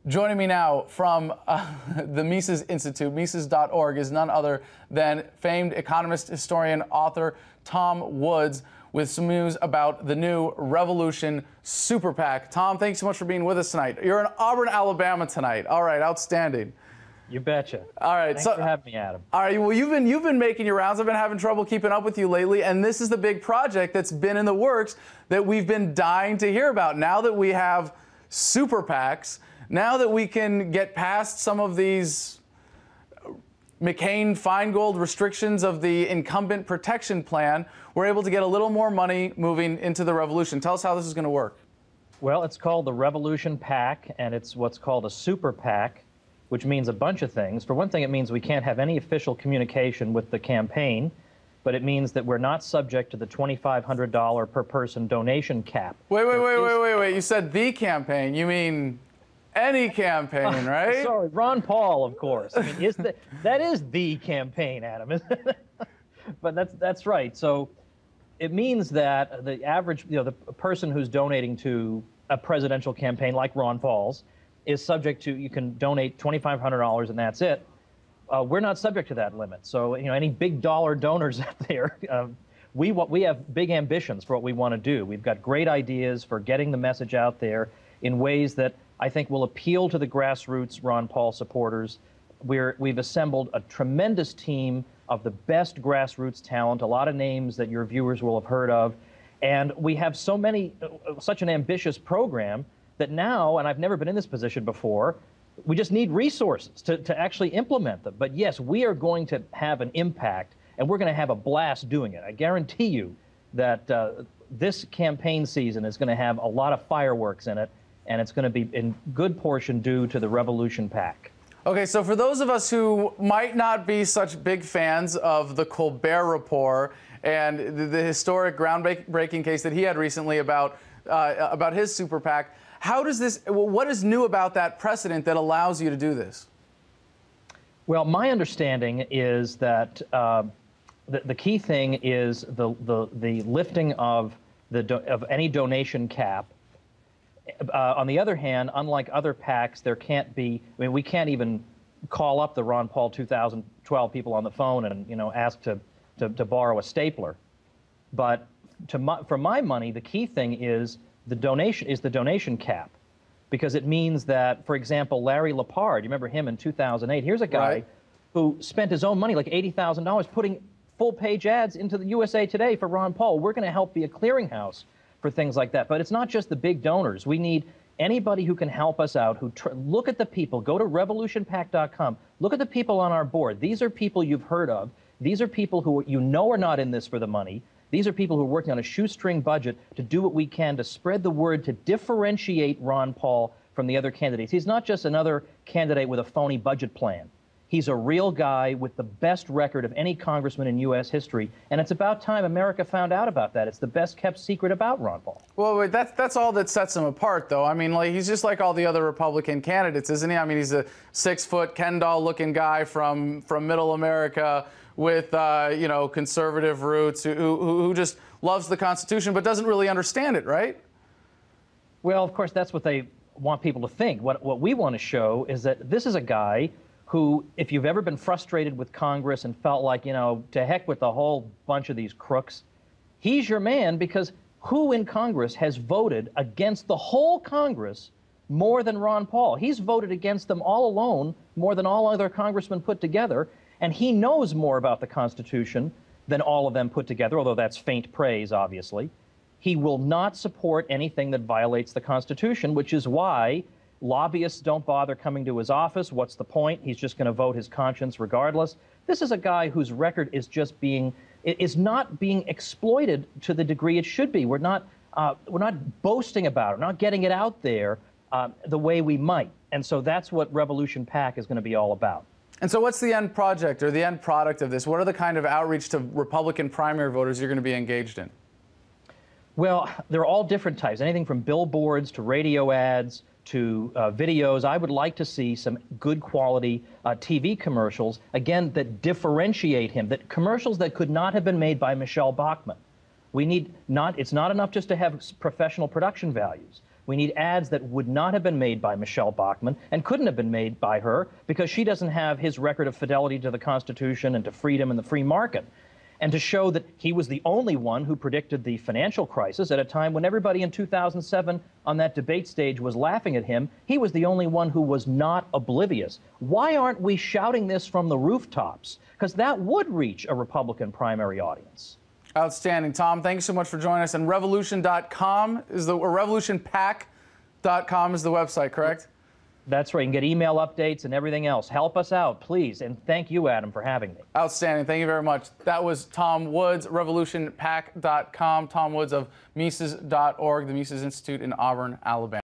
Joining me now from the Mises Institute, Mises.org, is none other than famed economist, historian, author Tom Woods with some news about the new Revolution Super PAC. Tom, thanks so much for being with us tonight. You're in Auburn, Alabama tonight. All right, outstanding. You betcha. All right, thanks for having me, Adam. All right, well, you've been making your rounds. I've been having trouble keeping up with you lately, and this is the big project that's been in the works that we've been dying to hear about. Now that we have Super PACs, now that we can get past some of these McCain-Feingold restrictions of the incumbent protection plan, we're able to get a little more money moving into the revolution. Tell us how this is going to work. Well, it's called the Revolution PAC, and it's what's called a Super PAC, which means a bunch of things. For one thing, it means we can't have any official communication with the campaign, but it means that we're not subject to the $2,500 per person donation cap. Wait. You said the campaign. You mean any campaign, right? Sorry, Ron Paul, of course. I mean, that is the campaign, Adam, isn't it? But that's right. So it means that the average, the person who's donating to a presidential campaign like Ron Paul's is subject to, you can donate $2,500 and that's it. We're not subject to that limit. So, any big dollar donors out there, we have big ambitions for what we want to do. We've got great ideas for getting the message out there in ways that I think will appeal to the grassroots Ron Paul supporters. We've assembled a tremendous team of the best grassroots talent, a lot of names that your viewers will have heard of. And we have such an ambitious program that now, and I've never been in this position before, we just need resources to actually implement them. But yes, we are going to have an impact, and we're going to have a blast doing it. I guarantee you that this campaign season is going to have a lot of fireworks in it, and it's going to be in good portion due to the Revolution PAC. Okay, so for those of us who might not be such big fans of the Colbert Report and the historic groundbreaking case that he had recently about his Super PAC, what is new about that precedent that allows you to do this? Well, my understanding is that the key thing is the lifting of any donation cap. On the other hand, unlike other PACs, there can't be, we can't even call up the Ron Paul 2012 people on the phone and, ask to borrow a stapler. But for my money, the key thing is the donation cap, because it means that, for example, Larry Lepard, you remember him in 2008, here's a guy who spent his own money, like $80,000, putting full-page ads into the USA Today for Ron Paul. We're going to help be a clearinghouse for things like that. But it's not just the big donors. We need anybody who can help us out, look at the people. Go to revolutionpac.com. Look at the people on our board. These are people you've heard of. These are people who are not in this for the money. These are people who are working on a shoestring budget to do what we can to spread the word, to differentiate Ron Paul from the other candidates. He's not just another candidate with a phony budget plan. He's a real guy with the best record of any congressman in U.S. history, and it's about time America found out about that. It's the best-kept secret about Ron Paul. Well, wait, that's all that sets him apart, though. I mean, he's just like all the other Republican candidates, isn't he? I mean, he's a 6-foot Ken doll-looking guy from Middle America with conservative roots who just loves the Constitution but doesn't really understand it, right? Well, of course, that's what they want people to think. What we want to show is that this is a guy who, if you've ever been frustrated with Congress and felt like, to heck with the whole bunch of these crooks, he's your man, because who in Congress has voted against the whole Congress more than Ron Paul? He's voted against them all alone more than all other congressmen put together, and he knows more about the Constitution than all of them put together, although that's faint praise, obviously. He will not support anything that violates the Constitution, which is why lobbyists don't bother coming to his office. What's the point? He's just going to vote his conscience regardless. This is a guy whose record is not being exploited to the degree it should be. We're not boasting about it, not getting it out there the way we might. And so that's what Revolution PAC is going to be all about. And so what's the end project or the end product of this? What are the kind of outreach to Republican primary voters you're going to be engaged in? Well, they're all different types, anything from billboards to radio ads to videos. I would like to see some good quality TV commercials, again, that differentiate him, that commercials that could not have been made by Michelle Bachmann. It's not enough just to have professional production values. We need ads that would not have been made by Michelle Bachmann and couldn't have been made by her because she doesn't have his record of fidelity to the Constitution and to freedom and the free market. And to show that he was the only one who predicted the financial crisis at a time when everybody in 2007 on that debate stage was laughing at him, he was the only one who was not oblivious. Why aren't we shouting this from the rooftops? Because that would reach a Republican primary audience. Outstanding. Tom, thank you so much for joining us. And revolution.com is or revolutionpac.com is the website, correct? That's right. You can get email updates and everything else. Help us out, please. And thank you, Adam, for having me. Outstanding. Thank you very much. That was Tom Woods, revolutionpac.com. Tom Woods of Mises.org, the Mises Institute in Auburn, Alabama.